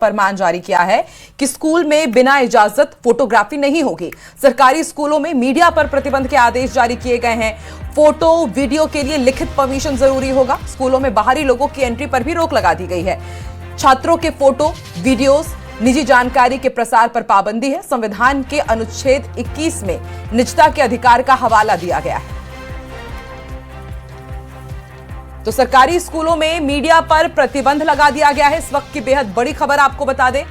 फरमान जारी किया है कि स्कूल में बिना इजाजत फोटोग्राफी नहीं होगी। सरकारी स्कूलों में मीडिया पर प्रतिबंध के आदेश जारी किए गए हैं। फोटो वीडियो के लिए लिखित परमिशन जरूरी होगा। स्कूलों में बाहरी लोगों की एंट्री पर भी रोक लगा दी गई है। छात्रों के फोटो वीडियोस निजी जानकारी के प्रसार पर पाबंदी है। संविधान के अनुच्छेद 21 में निजता के अधिकार का हवाला दिया गया है। तो सरकारी स्कूलों में मीडिया पर प्रतिबंध लगा दिया गया है। इस वक्त की बेहद बड़ी खबर आपको बता दें,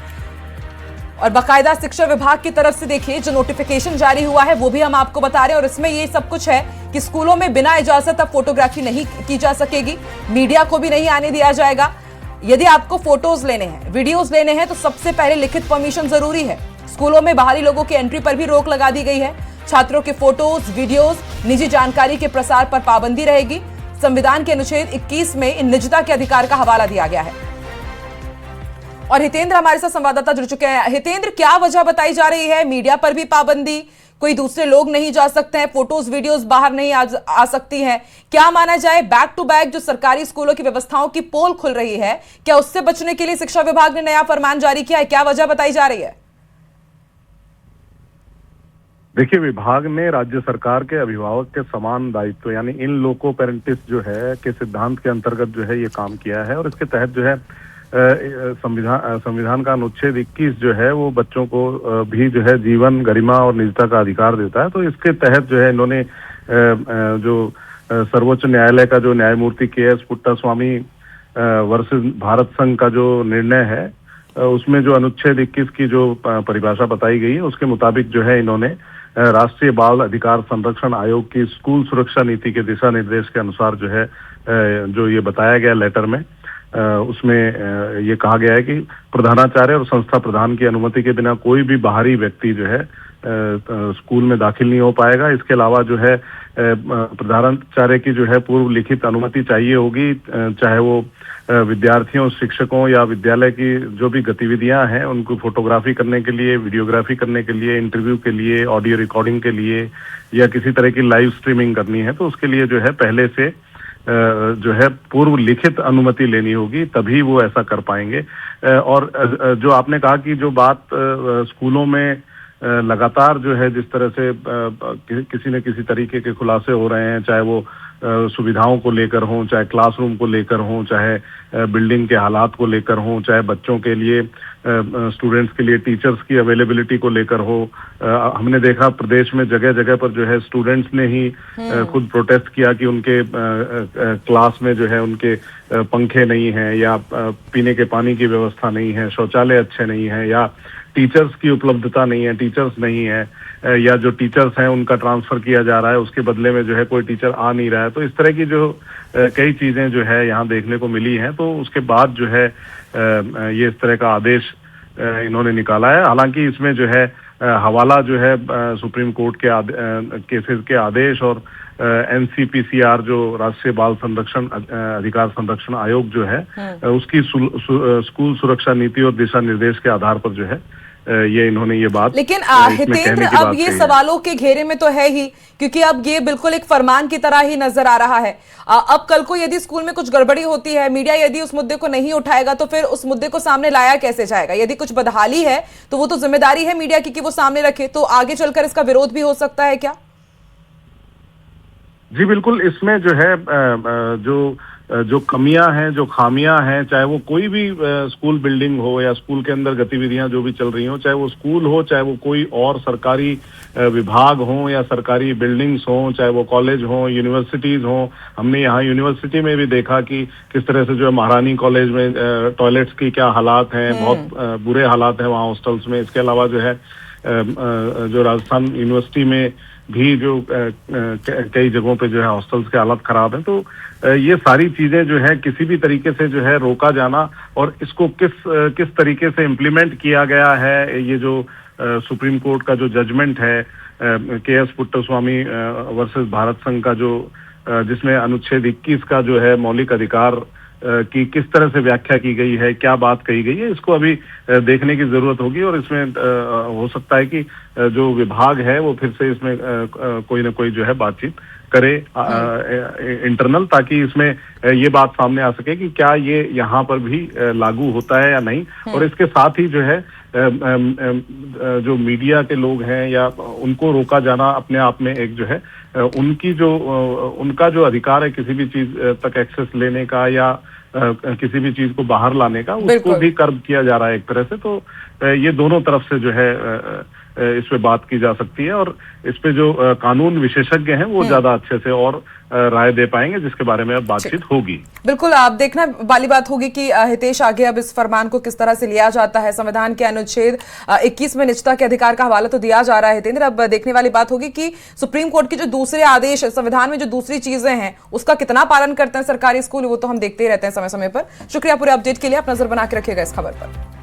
और बाकायदा शिक्षा विभाग की तरफ से देखिए जो नोटिफिकेशन जारी हुआ है वो भी हम आपको बता रहे हैं। और इसमें ये सब कुछ है कि स्कूलों में बिना इजाजत अब फोटोग्राफी नहीं की जा सकेगी। मीडिया को भी नहीं आने दिया जाएगा। यदि आपको फोटोज लेने हैं, वीडियोज लेने हैं तो सबसे पहले लिखित परमिशन जरूरी है। स्कूलों में बाहरी लोगों की एंट्री पर भी रोक लगा दी गई है। छात्रों के फोटोज वीडियोज निजी जानकारी के प्रसार पर पाबंदी रहेगी। संविधान के अनुच्छेद 21 में इन निजता के अधिकार का हवाला दिया गया है। और हितेंद्र हमारे साथ संवाददाता जुड़ चुके हैं। हितेंद्र, क्या वजह बताई जा रही है? मीडिया पर भी पाबंदी, कोई दूसरे लोग नहीं जा सकते हैं, फोटोज वीडियोस बाहर नहीं आ सकती हैं। क्या माना जाए, बैक टू बैक जो सरकारी स्कूलों की व्यवस्थाओं की पोल खुल रही है, क्या उससे बचने के लिए शिक्षा विभाग ने नया फरमान जारी किया है? क्या वजह बताई जा रही है? देखिए, विभाग ने राज्य सरकार के अभिभावक के समान दायित्व यानी इन लोको पेरेंटिस जो है के सिद्धांत के अंतर्गत जो है ये काम किया है। और इसके तहत जो है संविधान का अनुच्छेद 21 जो है वो बच्चों को भी जो है जीवन, गरिमा और निजता का अधिकार देता है। तो इसके तहत जो है इन्होंने जो सर्वोच्च न्यायालय का जो न्यायमूर्ति के.एस. पुट्टास्वामी वर्सेस भारत संघ का जो निर्णय है उसमें जो अनुच्छेद 21 की जो परिभाषा बताई गई है उसके मुताबिक जो है इन्होंने राष्ट्रीय बाल अधिकार संरक्षण आयोग की स्कूल सुरक्षा नीति के दिशा निर्देश के अनुसार जो है जो ये बताया गया लेटर में उसमें ये कहा गया है कि प्रधानाचार्य और संस्था प्रधान की अनुमति के बिना कोई भी बाहरी व्यक्ति जो है स्कूल में दाखिल नहीं हो पाएगा। इसके अलावा जो है प्रधानाचार्य की जो है पूर्व लिखित अनुमति चाहिए होगी, चाहे वो विद्यार्थियों, शिक्षकों या विद्यालय की जो भी गतिविधियां हैं उनको फोटोग्राफी करने के लिए, वीडियोग्राफी करने के लिए, इंटरव्यू के लिए, ऑडियो रिकॉर्डिंग के लिए या किसी तरह की लाइव स्ट्रीमिंग करनी है तो उसके लिए जो है पहले से जो है पूर्व लिखित अनुमति लेनी होगी, तभी वो ऐसा कर पाएंगे। और जो आपने कहा कि जो बात स्कूलों में लगातार जो है जिस तरह से किसी न किसी तरीके के खुलासे हो रहे हैं, चाहे वो सुविधाओं को लेकर हों, चाहे क्लासरूम को लेकर हों, चाहे बिल्डिंग के हालात को लेकर हों, चाहे बच्चों के लिए स्टूडेंट्स के लिए टीचर्स की अवेलेबिलिटी को लेकर हो। हमने देखा प्रदेश में जगह जगह पर जो है स्टूडेंट्स ने ही खुद प्रोटेस्ट किया कि उनके क्लास में जो है उनके पंखे नहीं हैं या पीने के पानी की व्यवस्था नहीं है, शौचालय अच्छे नहीं है या टीचर्स की उपलब्धता नहीं है, टीचर्स नहीं है, या जो टीचर्स हैं उनका ट्रांसफर किया जा रहा है, उसके बदले में जो है कोई टीचर आ नहीं रहा है। तो इस तरह की जो कई चीजें जो है यहाँ देखने को मिली हैं। तो उसके बाद जो है ये इस तरह का आदेश इन्होंने निकाला है। हालांकि इसमें जो है हवाला जो है सुप्रीम कोर्ट के केसेस के आदेश और NCPCR जो राष्ट्रीय बाल संरक्षण अधिकार संरक्षण आयोग जो है उसकी स्कूल सुरक्षा नीति और दिशा निर्देश के आधार पर जो है ये इन्होंने ये बात। लेकिन हितेंद्र, अब ये सवालों के घेरे में तो है ही, क्योंकि अब ये बिल्कुल एक फरमान की तरह ही नजर आ रहा है। अब कल को यदि स्कूल में कुछ गड़बड़ी होती है, मीडिया यदि उस मुद्दे को नहीं उठाएगा तो फिर उस मुद्दे को सामने लाया कैसे जाएगा? यदि कुछ बदहाली है तो वो तो जिम्मेदारी है मीडिया की कि वो सामने रखे। तो आगे चलकर इसका विरोध भी हो सकता है क्या? जी बिल्कुल, इसमें जो है जो कमियां हैं, जो खामियां हैं, चाहे वो कोई भी स्कूल बिल्डिंग हो या स्कूल के अंदर गतिविधियां जो भी चल रही हो, चाहे वो स्कूल हो, चाहे वो कोई और सरकारी विभाग हो या सरकारी बिल्डिंग्स हो, चाहे वो कॉलेज हो, यूनिवर्सिटीज हो। हमने यहाँ यूनिवर्सिटी में भी देखा कि किस तरह से जो है महारानी कॉलेज में टॉयलेट्स की क्या हालात हैं, बहुत बुरे हालात हैं वहाँ हॉस्टल्स में। इसके अलावा जो है जो राजस्थान यूनिवर्सिटी में भी जो कई जगहों पे जो है हॉस्टल्स के हालत खराब हैं। तो ये सारी चीजें जो है किसी भी तरीके से जो है रोका जाना और इसको किस तरीके से इम्प्लीमेंट किया गया है, ये जो सुप्रीम कोर्ट का जो जजमेंट है के.एस. पुट्टास्वामी वर्सेस भारत संघ का जो जिसमें अनुच्छेद 21 का जो है मौलिक अधिकार की किस तरह से व्याख्या की गई है, क्या बात कही गई है, इसको अभी देखने की जरूरत होगी। और इसमें हो सकता है कि जो विभाग है वो फिर से इसमें कोई ना कोई जो है बातचीत करे इंटरनल, ताकि इसमें ये बात सामने आ सके कि क्या ये यहाँ पर भी लागू होता है या नहीं। और इसके साथ ही जो है जो मीडिया के लोग हैं या उनको रोका जाना अपने आप में एक जो है उनका जो अधिकार है किसी भी चीज तक एक्सेस लेने का या किसी भी चीज को बाहर लाने का, उसको भी कर्ब किया जा रहा है एक तरह से। तो ये दोनों तरफ से जो है इस पे बात की जा सकती है और इस पे जो कानून विशेषज्ञ हैं वो ज्यादा अच्छे से और राय दे पाएंगे, जिसके बारे में अब बातचीत होगी। बिल्कुल, आप देखना वाली बात होगी कि हितेश आगे अब इस फरमान को किस तरह से लिया जाता है। संविधान के अनुच्छेद 21 में निजता के अधिकार का हवाला तो दिया जा रहा है हितेंद्र, अब देखने वाली बात होगी कि सुप्रीम कोर्ट के जो दूसरे आदेश संविधान में जो दूसरी चीजें हैं उसका कितना पालन करते हैं सरकारी स्कूल, वो तो हम देखते ही रहते हैं समय समय पर। शुक्रिया पूरे अपडेट के लिए, आप नजर बना के रखिएगा इस खबर पर।